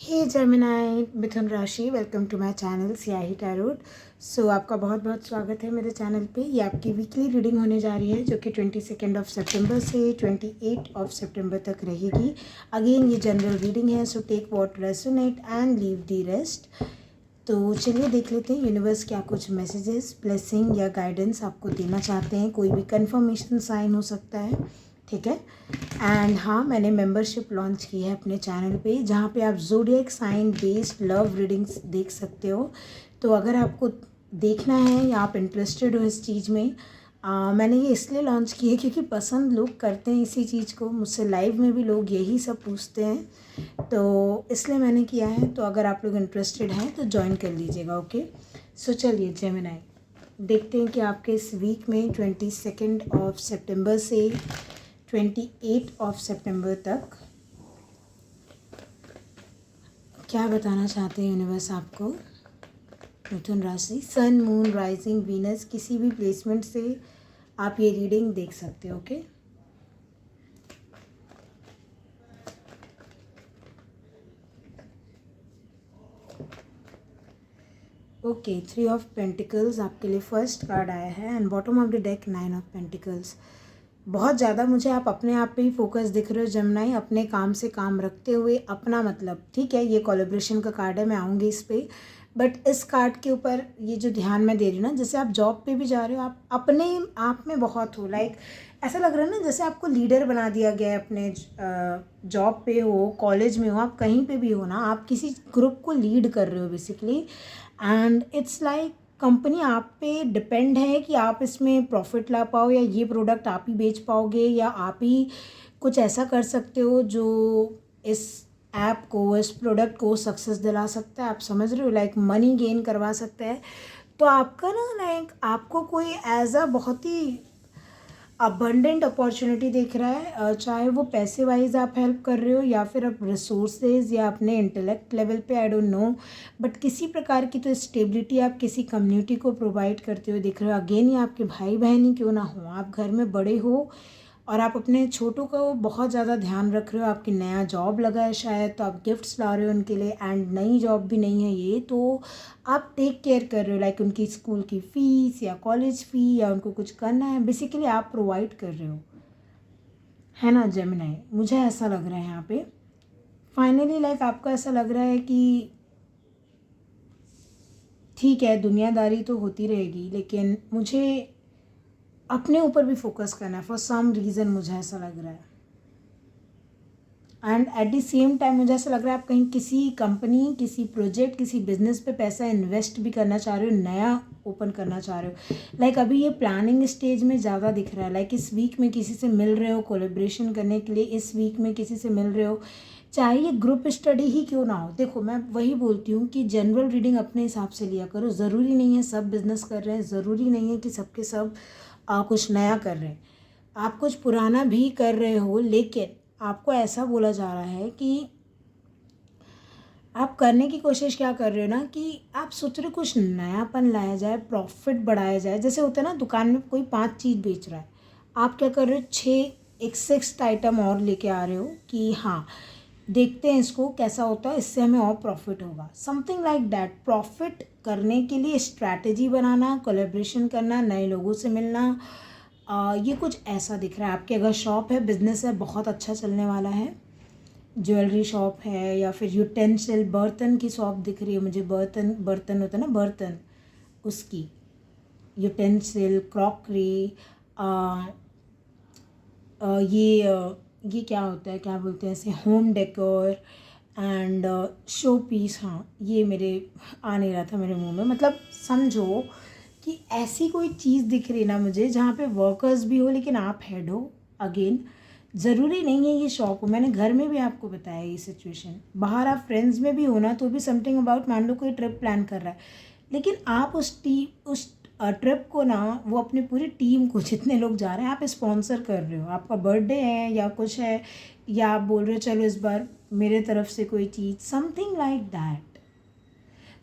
हे Gemini मिथुन राशि, welcome to my channel Siyahi tarot. So आपका बहुत बहुत स्वागत है मेरे चैनल पे। ये आपकी वीकली रीडिंग होने जा रही है जो कि 22 सितंबर से 28 सितंबर तक रहेगी। अगेन ये जनरल रीडिंग है, so take what resonate and leave the rest. तो चलिए देख लेते हैं यूनिवर्स क्या कुछ मैसेजेस, ब्लेसिंग या गाइडेंस आपको देना चाहते हैं। कोई भी कंफर्मेशन साइन हो सकता है, ठीक है। एंड हाँ, मैंने मेंबरशिप लॉन्च की है अपने चैनल पे, जहाँ पे आप zodiac sign based love readings देख सकते हो। तो अगर आपको देखना है या आप इंटरेस्टेड हो इस चीज़ में, मैंने ये इसलिए लॉन्च की है क्योंकि पसंद लोग करते हैं इसी चीज़ को। मुझसे लाइव में भी लोग यही सब पूछते हैं, तो इसलिए मैंने किया है। तो अगर आप लोग इंटरेस्टेड हैं तो ज्वाइन कर लीजिएगा, ओके। सो चलिए जेमिनाई, देखते हैं कि आपके इस वीक में 22 सितंबर से 28 सितंबर तक क्या बताना चाहते हैं यूनिवर्स आपको। मिथुन राशि, सन, मून, राइजिंग, वीनस, किसी भी प्लेसमेंट से आप ये रीडिंग देख सकते हो, ओके। ओके, 3 ऑफ पेंटिकल्स आपके लिए फर्स्ट कार्ड आया है and bottom of the deck 9 of pentacles. बहुत ज़्यादा मुझे आप अपने आप पे ही फोकस दिख रहे हो जेमिनाई, अपने काम से काम रखते हुए अपना मतलब, ठीक है। ये कोलैबोरेशन का कार्ड है, मैं आऊँगी इस पर। बट इस कार्ड के ऊपर ये जो ध्यान मैं दे रही हूँ ना, जैसे आप जॉब पे भी जा रहे हो, आप अपने आप में बहुत हो, लाइक ऐसा लग रहा है ना जैसे आपको लीडर बना दिया गया है। अपने जॉब पे हो, कॉलेज में हो, आप कहीं पे भी हो ना, आप किसी ग्रुप को लीड कर रहे हो basically. And it's like company आप पे डिपेंड है कि आप इसमें प्रॉफिट ला पाओ, या ये प्रोडक्ट आप ही बेच पाओगे, या आप ही कुछ ऐसा कर सकते हो जो इस ऐप को, इस प्रोडक्ट को सक्सेस दिला सकता है। आप समझ रहे हो, लाइक मनी गेन करवा सकता है। तो आपका ना, लाइक आपको कोई एज अ बहुत ही अबंडेंट अपॉर्चुनिटी दिख रहा है, चाहे वो पैसे वाइज आप हेल्प कर रहे हो या फिर आप रिसोर्सेज या अपने इंटेलेक्ट लेवल पे, आई डोंट नो, बट किसी प्रकार की तो स्टेबिलिटी आप किसी कम्युनिटी को प्रोवाइड करते हुए दिख रहे हो। अगेन ये आपके भाई बहन ही क्यों ना हो, आप घर में बड़े हो और आप अपने छोटों का बहुत ज़्यादा ध्यान रख रहे हो। आपकी नया जॉब लगा है शायद, तो आप गिफ्ट्स ला रहे हो उनके लिए, एंड नई जॉब भी नहीं है ये, तो आप टेक केयर कर रहे हो, लाइक उनकी स्कूल की फ़ीस या कॉलेज फ़ी, या उनको कुछ करना है, बेसिकली आप प्रोवाइड कर रहे हो, है ना जेमिनाई। मुझे ऐसा लग रहा है यहाँ पे फाइनली, लाइक आपको ऐसा लग रहा है कि ठीक है दुनियादारी तो होती रहेगी, लेकिन मुझे अपने ऊपर भी फोकस करना है फॉर सम रीज़न, मुझे ऐसा लग रहा है। And at the same time मुझे ऐसा लग रहा है आप कहीं किसी कंपनी, किसी प्रोजेक्ट, किसी बिजनेस पे पैसा इन्वेस्ट भी करना चाह रहे हो, नया ओपन करना चाह रहे हो। लाइक अभी ये प्लानिंग स्टेज में ज़्यादा दिख रहा है। लाइक इस वीक में किसी से मिल रहे हो कोलैबोरेशन करने के लिए, इस वीक में किसी से मिल रहे हो, चाहे ये ग्रुप स्टडी ही क्यों ना हो। देखो मैं वही बोलती हूँ कि जनरल रीडिंग अपने हिसाब से लिया करो। ज़रूरी नहीं है सब बिजनेस कर रहे हैं, ज़रूरी नहीं है कि सबके सब कुछ नया कर रहे हैं। आप कुछ पुराना भी कर रहे हो, लेकिन आपको ऐसा बोला जा रहा है कि आप करने की कोशिश क्या कर रहे हो ना, कि आप सोच रहे हो कुछ नयापन लाया जाए, प्रॉफिट बढ़ाया जाए। जैसे होता है ना, दुकान में कोई 5 चीज़ बेच रहा है, आप क्या कर रहे हो, 6 एक 6th आइटम और लेके आ रहे हो कि हाँ देखते हैं इसको कैसा होता है, इससे हमें और प्रॉफिट होगा, समथिंग लाइक दैट। प्रॉफिट करने के लिए स्ट्रैटेजी बनाना, कोलैबोरेशन करना, नए लोगों से मिलना, ये कुछ ऐसा दिख रहा है। आपकी अगर शॉप है, बिजनेस है, बहुत अच्छा चलने वाला है, ज्वेलरी शॉप है या फिर यूटेंसिल बर्तन की शॉप दिख रही है मुझे। बर्तन, बर्तन होता है ना बर्तन, उसकी यूटेंसिल, क्रॉकरी, ये क्या होता है, क्या बोलते हैं इसे, home decor and show piece. हाँ, ये मेरे आ नहीं रहा था मेरे मुंह में, मतलब समझो कि ऐसी कोई चीज़ दिख रही ना मुझे जहाँ पे वर्कर्स भी हो लेकिन आप हेड हो। अगेन ज़रूरी नहीं है ये शॉप हो, मैंने घर में भी आपको बताया ये सिचुएशन। बाहर आप फ्रेंड्स में भी हो ना, तो भी समथिंग अबाउट, मान लो कोई ट्रिप प्लान कर रहा है, लेकिन आप उस ट्रिप को ना, वो अपनी पूरी टीम को, जितने लोग जा रहे हैं, आप स्पॉन्सर कर रहे हो। आपका बर्थडे है या कुछ है, या आप बोल रहे हो चलो इस बार मेरे तरफ से कोई चीज़, समथिंग लाइक दैट।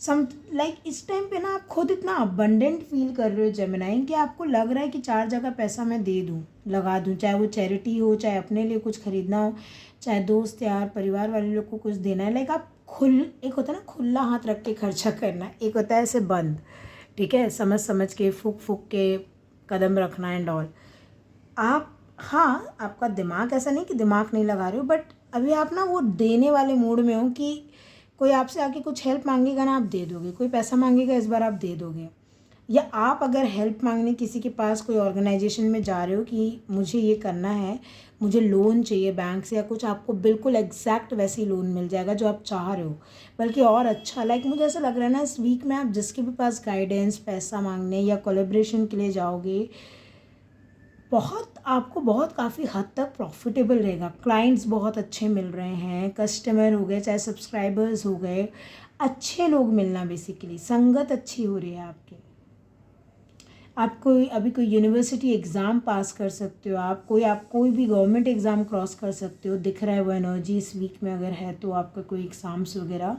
लाइक इस टाइम पे ना आप खुद इतना अबंडेंट फील कर रहे हो जेमिनाई, कि आपको लग रहा है कि 4 जगह पैसा मैं दे दूँ, लगा दूँ, चाहे वो चैरिटी हो, चाहे अपने लिए कुछ ख़रीदना हो, चाहे दोस्त यार परिवार वाले लोग को कुछ देना है। लाइक आप एक होता है ना खुला हाथ रख के खर्चा करना, एक होता है ऐसे बंद, ठीक है, समझ समझ के फूक फूक के कदम रखना एंड ऑल। आप, हाँ, आपका दिमाग, ऐसा नहीं कि दिमाग नहीं लगा रहे हो, बट अभी आप ना वो देने वाले मूड में हो कि कोई आपसे आके कुछ हेल्प मांगेगा ना, आप दे दोगे, कोई पैसा मांगेगा इस बार आप दे दोगे। या आप अगर हेल्प मांगने किसी के पास कोई ऑर्गेनाइजेशन में जा रहे हो कि मुझे ये करना है, मुझे लोन चाहिए बैंक से या कुछ, आपको बिल्कुल एग्जैक्ट वैसे ही लोन मिल जाएगा जो आप चाह रहे हो, बल्कि और अच्छा। लाइक मुझे ऐसा लग रहा है ना इस वीक में आप जिसके भी पास गाइडेंस, पैसा मांगने या कोलेब्रेशन के लिए जाओगे, आपको बहुत काफ़ी हद तक प्रॉफिटेबल रहेगा। क्लाइंट्स बहुत अच्छे मिल रहे हैं, कस्टमर हो गए चाहे सब्सक्राइबर्स हो गए, अच्छे लोग मिलना, बेसिकली संगत अच्छी हो रही है आपकी। आप कोई अभी कोई यूनिवर्सिटी एग्ज़ाम पास कर सकते हो, आप कोई भी गवर्नमेंट एग्ज़ाम क्रॉस कर सकते हो, दिख रहा है वो एनर्जी इस वीक में अगर है तो, आपका कोई एग्ज़ाम्स वगैरह।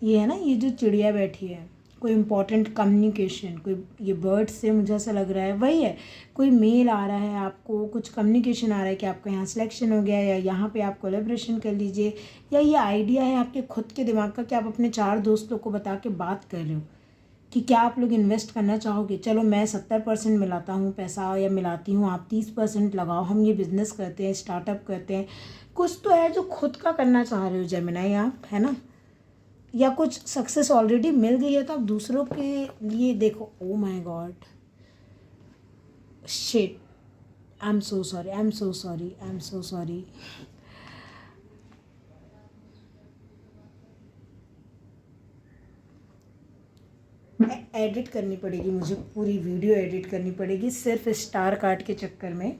ये है ना, ये जो चिड़िया बैठी है, कोई इम्पोर्टेंट कम्युनिकेशन, कोई ये बर्ड से मुझे ऐसा लग रहा है वही है। कोई मेल आ रहा है आपको, कुछ कम्युनिकेशन आ रहा है कि आपका यहाँ सिलेक्शन हो गया, या यहाँ पे आप कोलेब्रेशन कर लीजिए, या ये आइडिया है आपके खुद के दिमाग का कि आप अपने 4 दोस्तों को बता के बात कर रहे हो कि क्या आप लोग इन्वेस्ट करना चाहोगे, चलो मैं 70% मिलाता हूँ पैसा या मिलाती हूँ, आप 30% लगाओ, हम ये बिज़नेस करते हैं, स्टार्टअप करते हैं। कुछ तो है जो खुद का करना चाह रहे हो जेमिनी आप, है ना, या कुछ सक्सेस ऑलरेडी मिल गई है तो आप दूसरों के लिए देखो। Oh my God, shit, I am so sorry, I am so sorry, I am so sorry. Edit करनी पड़ेगी मुझे, पूरी वीडियो एडिट करनी पड़ेगी सिर्फ स्टार कार्ड के चक्कर में,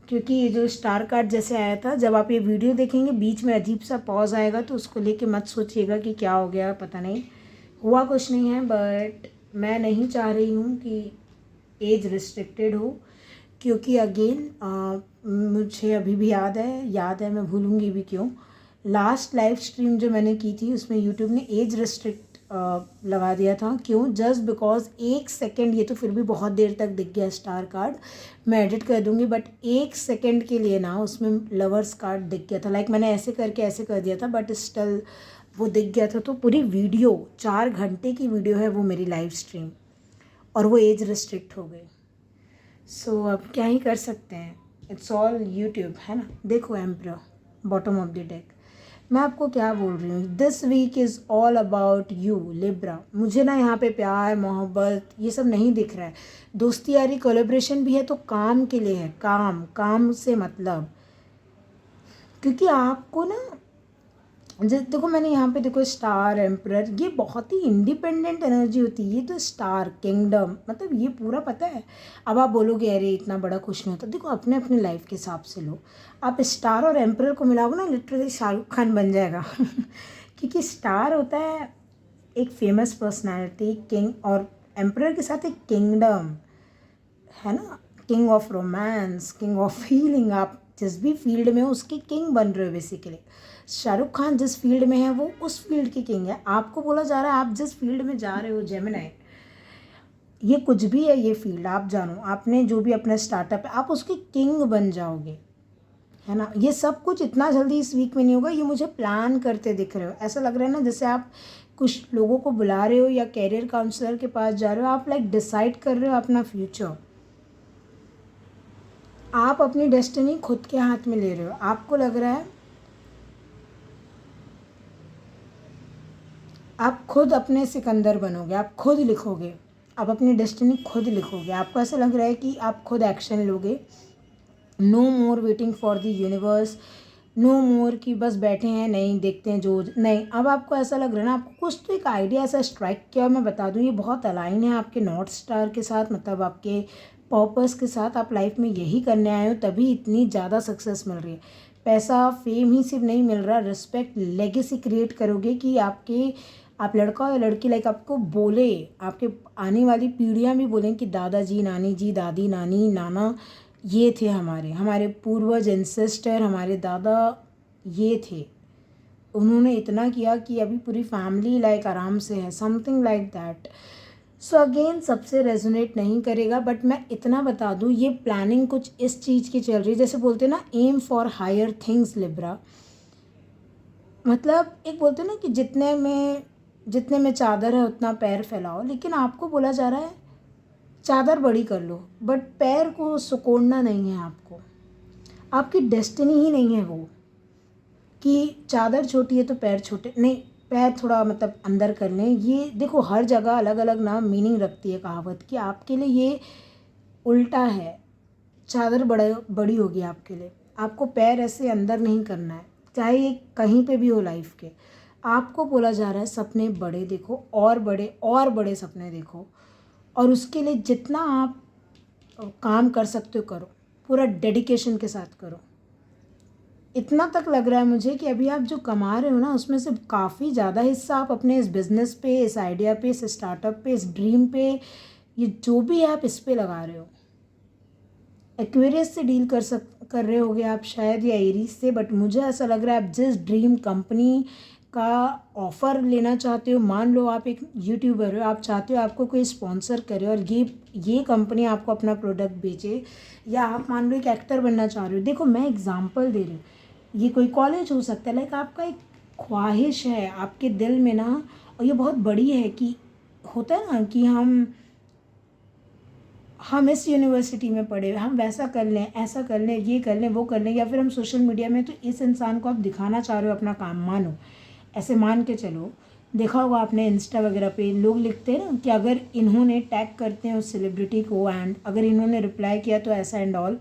क्योंकि ये जो स्टार कार्ड जैसे आया था, जब आप ये वीडियो देखेंगे बीच में अजीब सा पॉज आएगा तो उसको लेके मत सोचिएगा कि क्या हो गया, पता नहीं हुआ कुछ नहीं है, बट मैं नहीं चाह रही हूँ कि एज रिस्ट्रिक्टेड हो, क्योंकि अगेन मुझे अभी भी याद है, मैं भूलूँगी भी क्यों, लास्ट लाइव स्ट्रीम जो मैंने की थी उसमें यूट्यूब ने एज रिस्ट्रिक्ट लगा दिया था। क्यों? जस्ट बिकॉज 1 सेकेंड, ये तो फिर भी बहुत देर तक दिख गया स्टार कार्ड, मैं एडिट कर दूंगी, बट 1 सेकेंड के लिए ना उसमें लवर्स कार्ड दिख गया था। लाइक मैंने ऐसे करके ऐसे कर दिया था, बट स्टिल वो दिख गया था। तो पूरी वीडियो 4 घंटे की वीडियो है वो मेरी लाइव स्ट्रीम, और वो एज रिस्ट्रिक्ट हो गई। सो अब क्या ही कर सकते हैं, इट्स ऑल यूट्यूब, है ना। देखो emperor, bottom of the deck, मैं आपको क्या बोल रही हूँ, this week is all about you Libra. मुझे ना यहाँ पे प्यार मोहब्बत ये सब नहीं दिख रहा है। दोस्ती यारी कोलेब्रेशन भी है तो काम के लिए है, काम से मतलब, क्योंकि आपको ना देखो, मैंने यहाँ पे देखो स्टार एम्परर, ये बहुत ही इंडिपेंडेंट एनर्जी होती है। ये तो स्टार किंगडम, मतलब ये पूरा पता है। अब आप बोलोगे अरे इतना बड़ा कुछ नहीं होता, देखो अपने अपने लाइफ के हिसाब से लो। आप स्टार और एम्परर को मिलाओ ना, लिटरली शाहरुख खान बन जाएगा क्योंकि स्टार होता है एक फेमस पर्सनैलिटी, किंग, और एम्परर के साथ एक किंगडम, है ना, king of romance, king of feeling. आप जिस भी फील्ड में हो उसके किंग बन रहे हो बेसिकली। शाहरुख खान जिस फील्ड में है वो उस फील्ड के किंग है। आपको बोला जा रहा है आप जिस फील्ड में जा रहे हो जेमिनी, ये कुछ भी है ये फील्ड, आप जानो, आपने जो भी अपना स्टार्टअप है आप उसके किंग बन जाओगे, है ना। ये सब कुछ इतना जल्दी इस वीक में नहीं होगा, ये मुझे प्लान करते दिख रहे हो। ऐसा लग रहा है ना जैसे आप कुछ लोगों को बुला रहे हो या कैरियर काउंसलर के पास जा रहे हो, आप लाइक डिसाइड कर रहे हो अपना फ्यूचर। आप अपनी डेस्टिनी खुद के हाथ में ले रहे हो। आपको लग रहा है आप खुद अपने सिकंदर बनोगे, आप खुद लिखोगे, आप अपनी डेस्टिनी खुद लिखोगे। आपको ऐसा लग रहा है कि आप खुद एक्शन लोगे। No more waiting for the universe, no more कि बस बैठे हैं, नहीं देखते हैं जो नहीं। अब आपको ऐसा लग रहा है ना, आपको कुछ तो एक आइडिया ऐसा स्ट्राइक किया। और मैं बता दूं ये बहुत अलाइन है आपके नॉर्थ स्टार के साथ, मतलब आपके पर्पस के साथ। आप लाइफ में यही करने आए हो, तभी इतनी ज़्यादा सक्सेस मिल रही है। पैसा फेम ही सिर्फ नहीं मिल रहा, रिस्पेक्ट, लेगेसी क्रिएट करोगे कि आप लड़का और लड़की लाइक आपको बोले, आपके आने वाली पीढ़ियाँ भी बोलें कि दादाजी, नानी जी, दादी, नानी, नाना ये थे, हमारे पूर्वज, एंसेस्टर, हमारे दादा ये थे, उन्होंने इतना किया कि अभी पूरी फैमिली लाइक आराम से है, something like that. So again सबसे रेजोनेट नहीं करेगा, बट मैं इतना बता दूँ, ये प्लानिंग कुछ इस चीज़ की चल रही है, जैसे बोलते हैं ना aim for higher things Libra. मतलब एक बोलते हैं ना कि जितने में चादर है उतना पैर फैलाओ, लेकिन आपको बोला जा रहा है चादर बड़ी कर लो बट पैर को सिकोड़ना नहीं है आपको। आपकी डेस्टिनी ही नहीं है वो कि चादर छोटी है तो पैर छोटे नहीं, पैर थोड़ा मतलब अंदर कर लें। ये देखो हर जगह अलग अलग ना मीनिंग रखती है कहावत कि आपके लिए ये उल्टा है, चादर बड़ी होगी आपके लिए। आपको पैर ऐसे अंदर नहीं करना है, चाहे ये कहीं पे भी हो लाइफ के। आपको बोला जा रहा है सपने बड़े देखो, और बड़े सपने देखो, और उसके लिए जितना आप काम कर सकते हो करो, पूरा डेडिकेशन के साथ करो। इतना तक लग रहा है मुझे कि अभी आप जो कमा रहे हो ना, उसमें से काफ़ी ज़्यादा हिस्सा आप अपने इस बिज़नेस पे, इस आइडिया पे, इस स्टार्टअप पे, इस ड्रीम पे, ये जो भी है आप इस पे लगा रहे हो। एक्वेरियस से डील कर रहे होगे आप शायद, या एरीज से, बट मुझे ऐसा लग रहा है आप जिस ड्रीम कंपनी का ऑफ़र लेना चाहते हो, मान लो आप एक यूट्यूबर हो, आप चाहते हो आपको कोई स्पॉन्सर करे और ये कंपनी आपको अपना प्रोडक्ट बेचे, या आप मान लो एक एक्टर बनना चाह रहे हो। देखो मैं एग्जांपल दे रही हूँ, ये कोई कॉलेज हो सकता है, लाइक आपका एक ख्वाहिश है आपके दिल में ना, और ये बहुत बड़ी है कि होता है ना कि हम इस यूनिवर्सिटी में पढ़े, हम वैसा कर लें, ऐसा कर लें, ये कर लें, वो कर लें, या फिर हम सोशल मीडिया में तो इस इंसान को आप दिखाना चाह रहे हो अपना काम, मानो ऐसे मान के चलो। देखा होगा आपने इंस्टा वगैरह पे लोग लिखते हैं ना कि अगर इन्होंने टैग करते हैं उस सेलिब्रिटी को, एंड अगर इन्होंने रिप्लाई किया तो ऐसा एंड ऑल,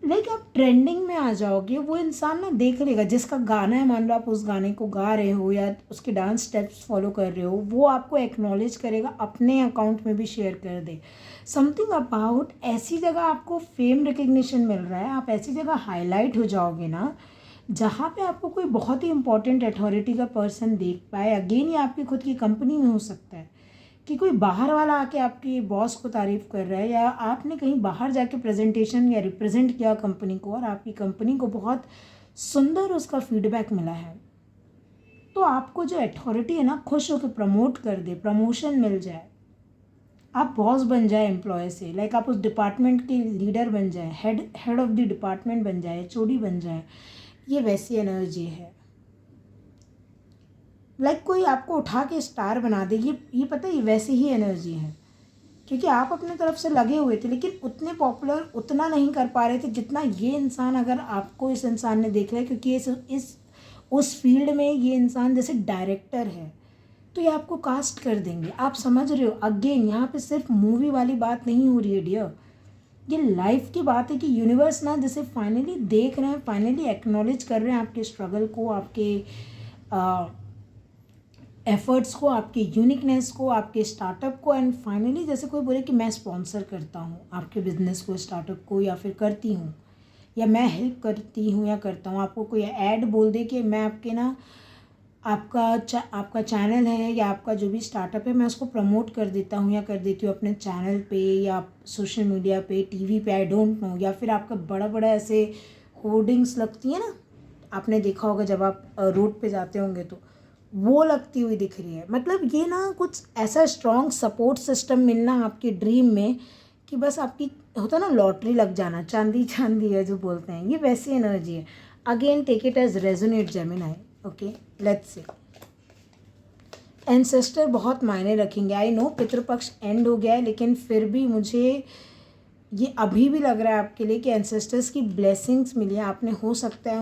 लाइक आप ट्रेंडिंग में आ जाओगे। वो इंसान ना देख लेगा जिसका गाना है, मान लो आप उस गाने को गा रहे हो या उसके डांस स्टेप्स फॉलो कर रहे हो, वो आपको एक्नॉलेज करेगा, अपने अकाउंट में भी शेयर कर दे। समथिंग अबाउट ऐसी जगह आपको फेम रिकग्निशन मिल रहा है, आप ऐसी जगह हाईलाइट हो जाओगे ना जहाँ पे आपको कोई बहुत ही इंपॉर्टेंट अथॉरिटी का पर्सन देख पाए। अगेन ये आपकी खुद की कंपनी में हो सकता है कि कोई बाहर वाला आके आपकी बॉस को तारीफ़ कर रहा है, या आपने कहीं बाहर जाके प्रेजेंटेशन या रिप्रेजेंट किया कंपनी को और आपकी कंपनी को बहुत सुंदर उसका फीडबैक मिला है, तो आपको जो अथॉरिटी है ना खुश होकर प्रमोट कर दे, प्रमोशन मिल जाए, आप बॉस बन जाए एम्प्लॉय से, लाइक आप उस डिपार्टमेंट के लीडर बन जाए, हेड ऑफ द डिपार्टमेंट बन जाए, एचओडी बन जाए। ये वैसी एनर्जी है, लाइक कोई आपको उठा के स्टार बना दे। ये पता है, ये वैसी ही एनर्जी है, क्योंकि आप अपने तरफ से लगे हुए थे लेकिन उतने पॉपुलर उतना नहीं कर पा रहे थे जितना ये इंसान, अगर आपको इस इंसान ने देख लिया, क्योंकि इस उस फील्ड में ये इंसान जैसे डायरेक्टर है, तो ये आपको कास्ट कर देंगे। आप समझ रहे हो, अगेन यहाँ पे सिर्फ मूवी वाली बात नहीं हो रही है डियर, ये लाइफ की बात है कि यूनिवर्स ना जैसे फाइनली देख रहे हैं, फाइनली एक्नॉलेज कर रहे हैं आपके स्ट्रगल को, आपके एफर्ट्स को, आपके यूनिकनेस को, आपके स्टार्टअप को, एंड फाइनली जैसे कोई बोले कि मैं स्पॉन्सर करता हूँ आपके बिजनेस को, स्टार्टअप को, या फिर करती हूँ, या मैं हेल्प करती हूँ या करता हूँ। आपको कोई ऐड बोल दे कि मैं आपके ना आपका चैनल है या आपका जो भी स्टार्टअप है मैं उसको प्रमोट कर देता हूँ या कर देती हूँ अपने चैनल पे या सोशल मीडिया पे, टीवी पे, आई डोंट नो, या फिर आपका बड़ा बड़ा ऐसे होर्डिंग्स लगती है ना, आपने देखा होगा जब आप रोड पे जाते होंगे तो वो लगती हुई दिख रही है। मतलब ये ना कुछ ऐसा स्ट्रॉन्ग सपोर्ट सिस्टम मिलना आपके ड्रीम में कि बस आपकी होता है ना लॉटरी लग जाना, चांदी चांदी है जो बोलते हैं, ये वैसी एनर्जी है। Again take it as resonate Gemini, okay let's see. Ancestor बहुत मायने रखेंगे, आई नो पितृपक्ष एंड हो गया है, लेकिन फिर भी मुझे ये अभी भी लग रहा है आपके लिए कि एंसेस्टर्स की ब्लेसिंग्स मिली है। आपने हो सकता है